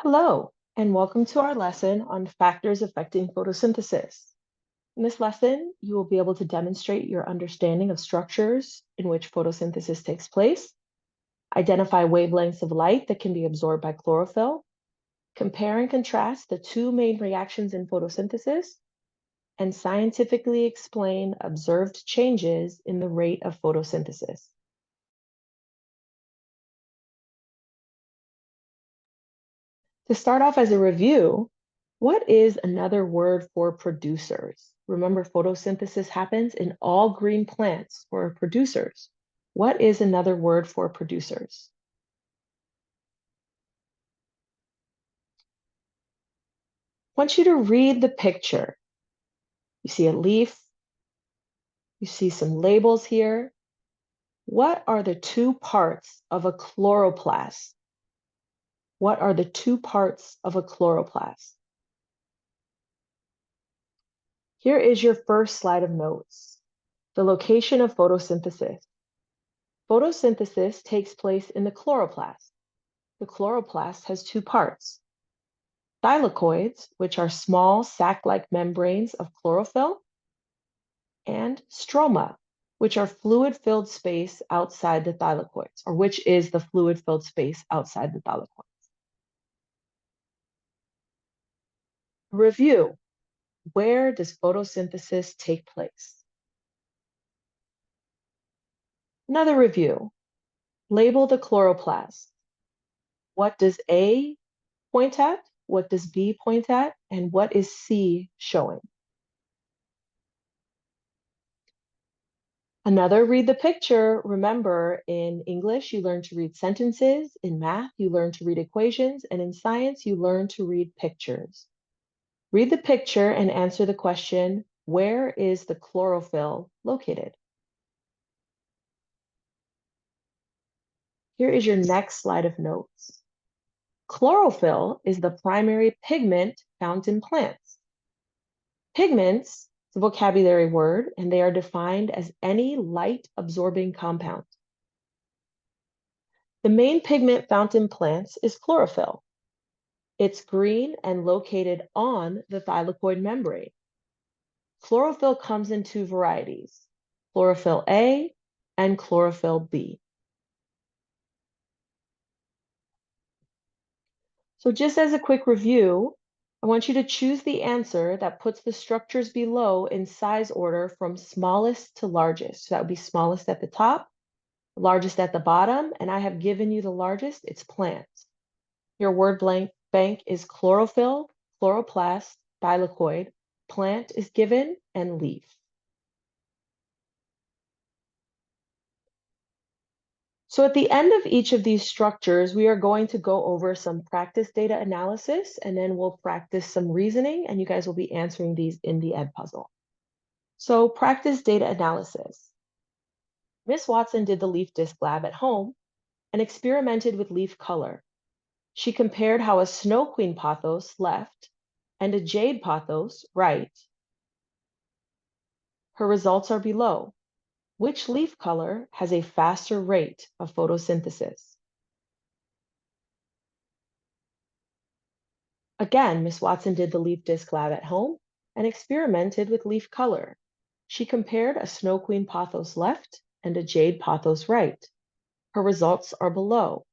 Hello, and welcome to our lesson on factors affecting photosynthesis. In this lesson, you will be able to demonstrate your understanding of structures in which photosynthesis takes place, identify wavelengths of light that can be absorbed by chlorophyll, compare and contrast the two main reactions in photosynthesis, and scientifically explain observed changes in the rate of photosynthesis. To start off as a review, what is another word for producers? Remember, photosynthesis happens in all green plants or producers. What is another word for producers? I want you to read the picture. You see a leaf, you see some labels here. What are the two parts of a chloroplast? What are the two parts of a chloroplast? Here is your first slide of notes. The location of photosynthesis. Photosynthesis takes place in the chloroplast. The chloroplast has two parts: thylakoids, which are small sac-like membranes of chlorophyll, and stroma, which are fluid-filled space outside the thylakoids, or which is the fluid-filled space outside the thylakoids. Review. Where does photosynthesis take place? Another review. Label the chloroplast. What does A point at? What does B point at? And what is C showing? Another, read the picture. Remember, in English, you learn to read sentences. In math, you learn to read equations. And in science, you learn to read pictures. Read the picture and answer the question, where is the chlorophyll located? Here is your next slide of notes. Chlorophyll is the primary pigment found in plants. Pigments is a vocabulary word, and they are defined as any light-absorbing compound. The main pigment found in plants is chlorophyll. It's green and located on the thylakoid membrane. Chlorophyll comes in two varieties, chlorophyll A and chlorophyll B. So just as a quick review, I want you to choose the answer that puts the structures below in size order from smallest to largest. So that would be smallest at the top, largest at the bottom, and I have given you the largest, it's plant. Your word bank is chlorophyll, chloroplast, thylakoid, plant is given, and leaf. So at the end of each of these structures, we are going to go over some practice data analysis, and then we'll practice some reasoning, and you guys will be answering these in the Edpuzzle. So practice data analysis. Miss Watson did the leaf disc lab at home and experimented with leaf color. She compared how a snow queen pothos left and a jade pothos right. Her results are below. Which leaf color has a faster rate of photosynthesis? Again, Miss Watson did the leaf disc lab at home and experimented with leaf color. She compared a snow queen pothos left and a jade pothos right. Her results are below.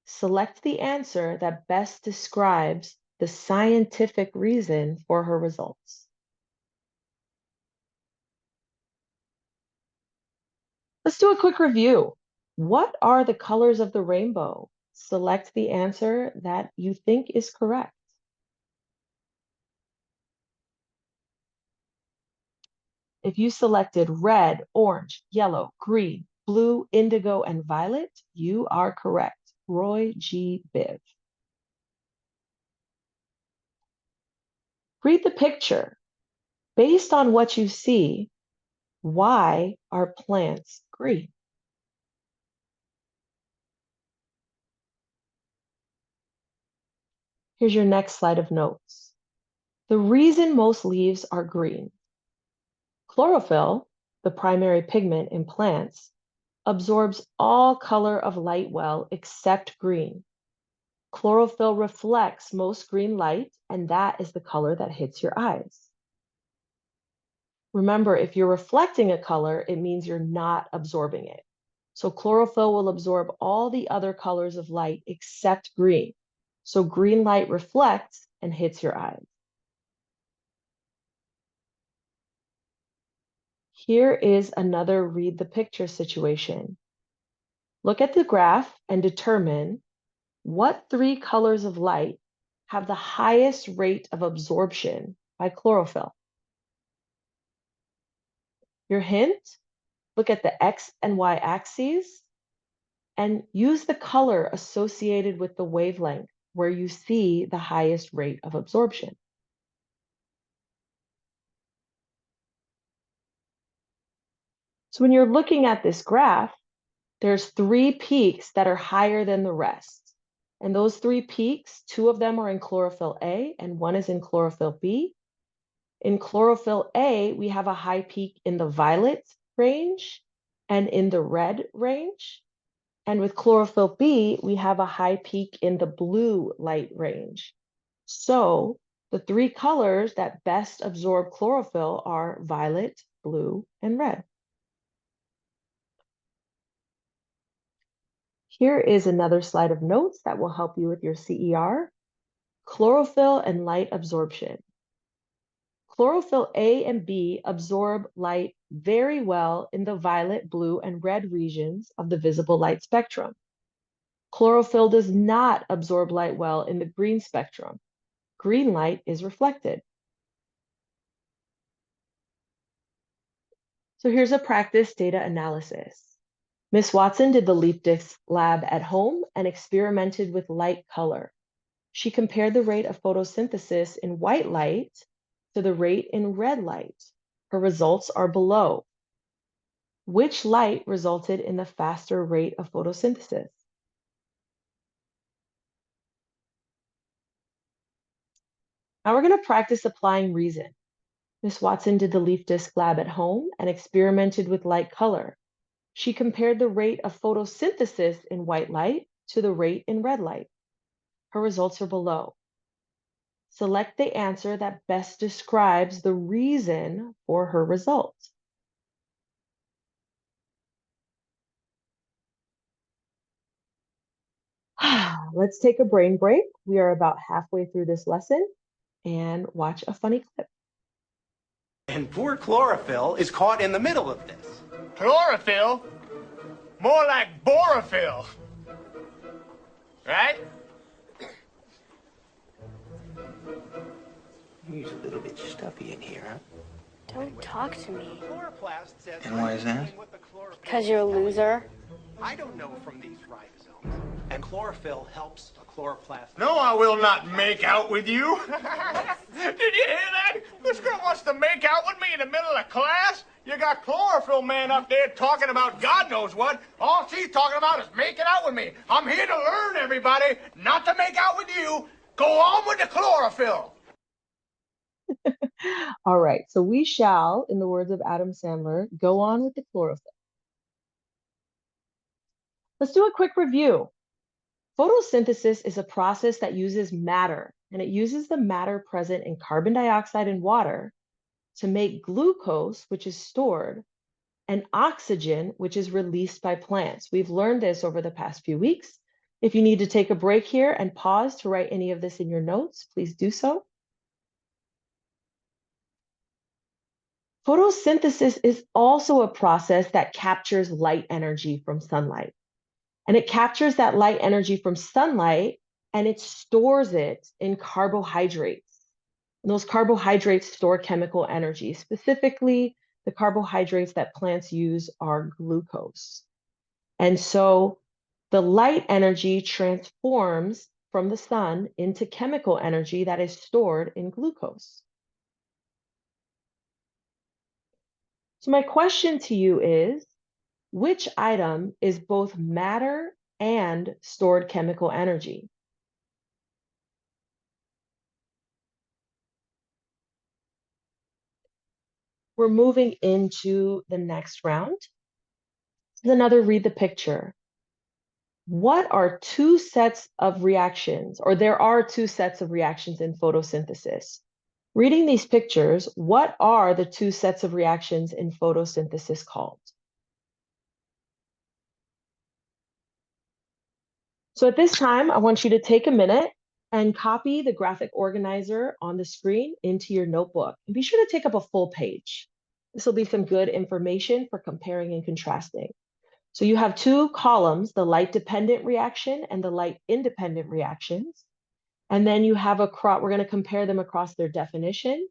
Select the answer that best describes the scientific reason for her results. Let's do a quick review. What are the colors of the rainbow? Select the answer that you think is correct. If you selected red, orange, yellow, green, blue, indigo, and violet, you are correct. Roy G. Biv. Read the picture. Based on what you see, why are plants green? Here's your next slide of notes. The reason most leaves are green. Chlorophyll, the primary pigment in plants, absorbs all color of light well except green. Chlorophyll reflects most green light, and that is the color that hits your eyes. Remember, if you're reflecting a color, it means you're not absorbing it. So chlorophyll will absorb all the other colors of light except green. So green light reflects and hits your eyes. Here is another read the picture situation. Look at the graph and determine what three colors of light have the highest rate of absorption by chlorophyll. Your hint, look at the X and Y axes and use the color associated with the wavelength where you see the highest rate of absorption. So when you're looking at this graph, there's three peaks that are higher than the rest. And those three peaks, two of them are in chlorophyll A and one is in chlorophyll B. In chlorophyll A, we have a high peak in the violet range and in the red range. And with chlorophyll B, we have a high peak in the blue light range. So the three colors that best absorb chlorophyll are violet, blue, and red. Here is another slide of notes that will help you with your CER. Chlorophyll and light absorption. Chlorophyll A and B absorb light very well in the violet, blue, and red regions of the visible light spectrum. Chlorophyll does not absorb light well in the green spectrum. Green light is reflected. So here's a practice data analysis. Miss Watson did the leaf disc lab at home and experimented with light color. She compared the rate of photosynthesis in white light to the rate in red light. Her results are below. Which light resulted in the faster rate of photosynthesis? Now we're going to practice applying reason. Miss Watson did the leaf disc lab at home and experimented with light color. She compared the rate of photosynthesis in white light to the rate in red light. Her results are below. Select the answer that best describes the reason for her result. Let's take a brain break. We are about halfway through this lesson and watch a funny clip. And poor chlorophyll is caught in the middle of this. Chlorophyll? More like borophyll. Right? He's a little bit stuffy in here, huh? Don't talk to me. Chloroplast says And why is that? Because you're a loser. I don't know from these ribosomes. And chlorophyll helps a chloroplast. No, I will not make out with you. Did you hear that? This girl wants to make out with me in the middle of class? You got chlorophyll man up there talking about God knows what. All she's talking about is making out with me. I'm here to learn, everybody, not to make out with you. Go on with the chlorophyll. All right, so we shall, in the words of Adam Sandler, go on with the chlorophyll. Let's do a quick review. Photosynthesis is a process that uses matter, and it uses the matter present in carbon dioxide and water to make glucose, which is stored, and oxygen, which is released by plants. We've learned this over the past few weeks. If you need to take a break here and pause to write any of this in your notes, please do so. Photosynthesis is also a process that captures light energy from sunlight. And it captures that light energy from sunlight and it stores it in carbohydrates. And those carbohydrates store chemical energy. Specifically, the carbohydrates that plants use are glucose. And so the light energy transforms from the sun into chemical energy that is stored in glucose. So my question to you is, which item is both matter and stored chemical energy? We're moving into the next round. This is another read the picture. What are two sets of reactions, or there are two sets of reactions in photosynthesis? Reading these pictures, what are the two sets of reactions in photosynthesis called? So at this time, I want you to take a minute and copy the graphic organizer on the screen into your notebook. And be sure to take up a full page. This will be some good information for comparing and contrasting. So you have two columns, the light-dependent reaction and the light-independent reactions. And then you have we're going to compare them across their definition,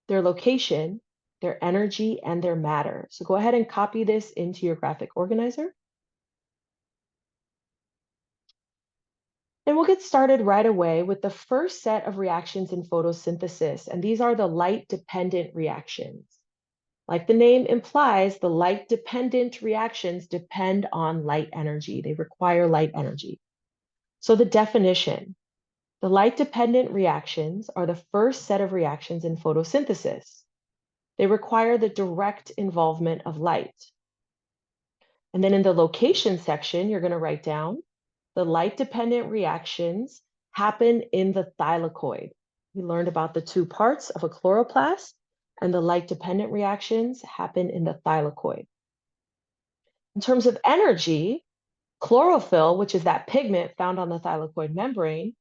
their location, their energy, and their matter. So go ahead and copy this into your graphic organizer. And we'll get started right away with the first set of reactions in photosynthesis, and these are the light-dependent reactions. Like the name implies, the light-dependent reactions depend on light energy. They require light energy. So the definition, the light-dependent reactions are the first set of reactions in photosynthesis. They require the direct involvement of light. And then in the location section, you're going to write down the light-dependent reactions happen in the thylakoid. We learned about the two parts of a chloroplast, and the light-dependent reactions happen in the thylakoid. In terms of energy, chlorophyll, which is that pigment found on the thylakoid membrane,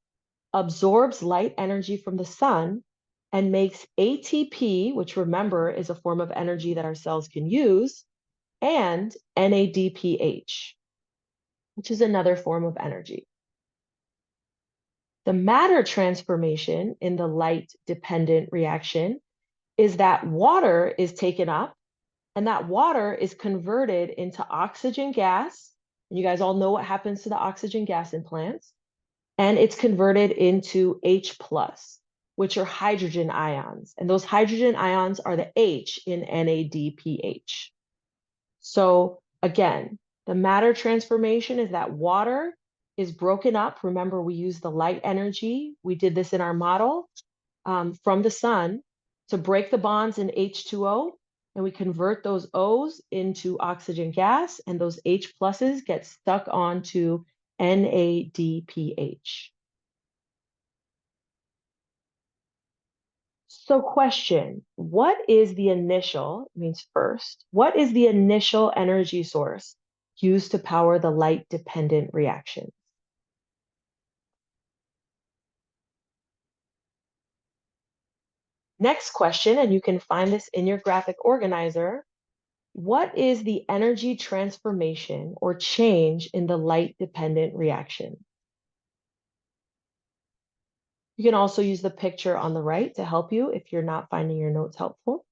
absorbs light energy from the sun and makes ATP, which remember is a form of energy that our cells can use, and NADPH, which is another form of energy. The matter transformation in the light-dependent reaction is that water is taken up and that water is converted into oxygen gas. And you guys all know what happens to the oxygen gas in plants. And it's converted into H+, which are hydrogen ions. And those hydrogen ions are the H in NADPH. So again, the matter transformation is that water is broken up. Remember, we use the light energy. We did this in our model from the sun to break the bonds in H2O, and we convert those O's into oxygen gas, and those H pluses get stuck onto NADPH. So question, what is the initial, means first, what is the initial energy source used to power the light-dependent reactions? Next question, and you can find this in your graphic organizer, what is the energy transformation or change in the light-dependent reaction? You can also use the picture on the right to help you if you're not finding your notes helpful.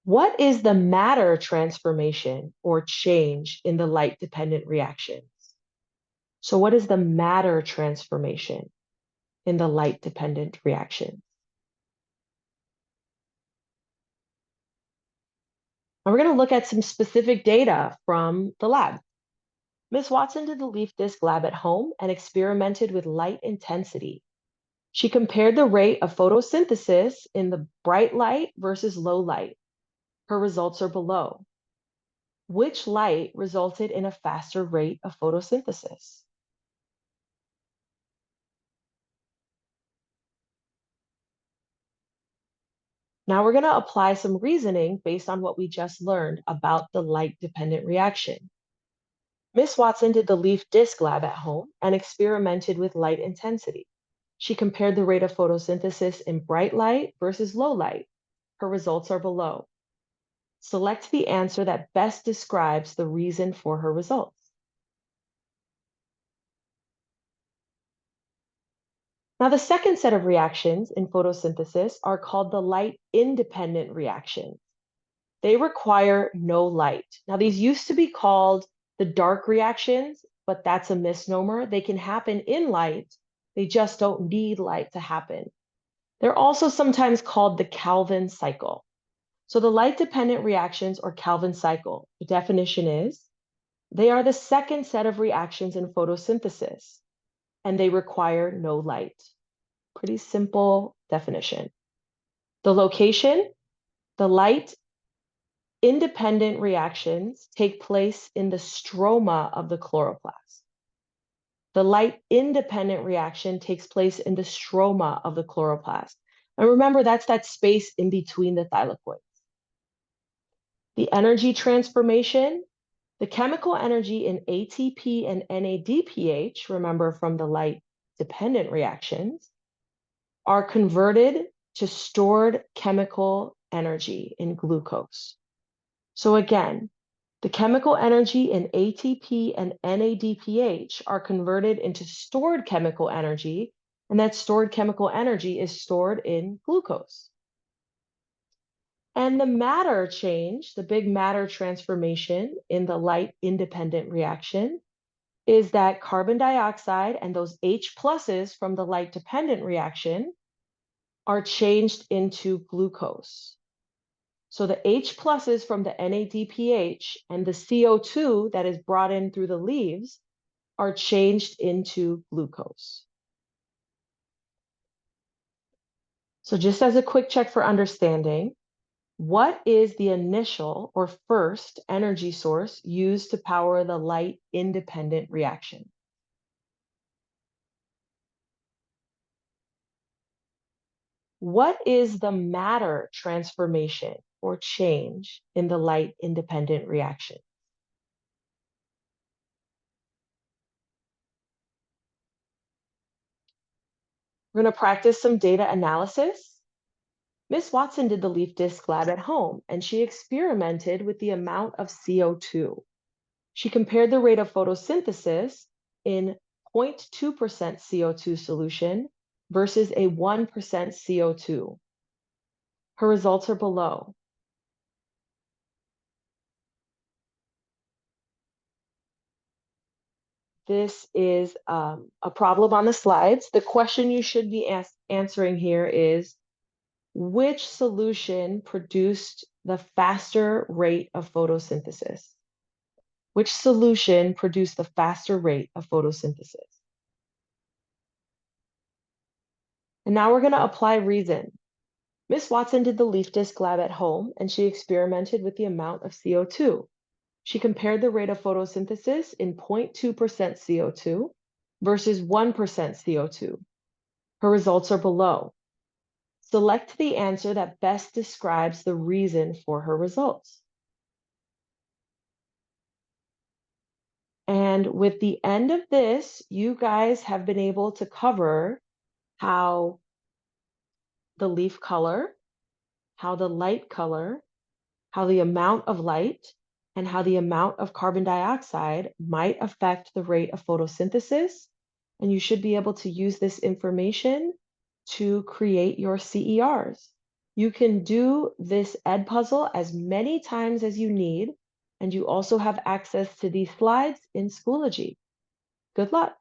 What is the matter transformation or change in the light-dependent reactions? So what is the matter transformation in the light-dependent reactions? And we're going to look at some specific data from the lab. Ms. Watson did the leaf disc lab at home and experimented with light intensity. She compared the rate of photosynthesis in the bright light versus low light. Her results are below. Which light resulted in a faster rate of photosynthesis? Now we're going to apply some reasoning based on what we just learned about the light-dependent reaction. Miss Watson did the leaf disc lab at home and experimented with light intensity. She compared the rate of photosynthesis in bright light versus low light. Her results are below. Select the answer that best describes the reason for her results. Now, the second set of reactions in photosynthesis are called the light-independent reactions. They require no light. Now, these used to be called the dark reactions, but that's a misnomer. They can happen in light. They just don't need light to happen. They're also sometimes called the Calvin cycle. So the light-dependent reactions or Calvin cycle, the definition is, they are the second set of reactions in photosynthesis, and they require no light. Pretty simple definition. The location, the light independent reactions take place in the stroma of the chloroplast. The light-independent reaction takes place in the stroma of the chloroplast. And remember, that's that space in between the thylakoids. The energy transformation, the chemical energy in ATP and NADPH, remember from the light-dependent reactions, are converted to stored chemical energy in glucose. So again, the chemical energy in ATP and NADPH are converted into stored chemical energy, and that stored chemical energy is stored in glucose. And the matter change, the big matter transformation in the light-independent reaction, is that carbon dioxide and those H pluses from the light-dependent reaction are changed into glucose. So the H pluses from the NADPH and the CO2 that is brought in through the leaves are changed into glucose. So just as a quick check for understanding, what is the initial or first energy source used to power the light-independent reaction? What is the matter transformation or change in the light-independent reaction? We're going to practice some data analysis. Miss Watson did the leaf disc lab at home, and she experimented with the amount of CO2. She compared the rate of photosynthesis in 0.2% CO2 solution versus a 1% CO2. Her results are below. This is a problem on the slides. The question you should be answering here is, which solution produced the faster rate of photosynthesis? Which solution produced the faster rate of photosynthesis? And now we're going to apply reason. Miss Watson did the leaf disc lab at home, and she experimented with the amount of CO2. She compared the rate of photosynthesis in 0.2% CO2 versus 1% CO2. Her results are below. Select the answer that best describes the reason for her results. And with the end of this, you guys have been able to cover how the leaf color, how the light color, how the amount of light, and how the amount of carbon dioxide might affect the rate of photosynthesis. And you should be able to use this information to create your CERs. You can do this Edpuzzle as many times as you need, and you also have access to these slides in Schoology. Good luck.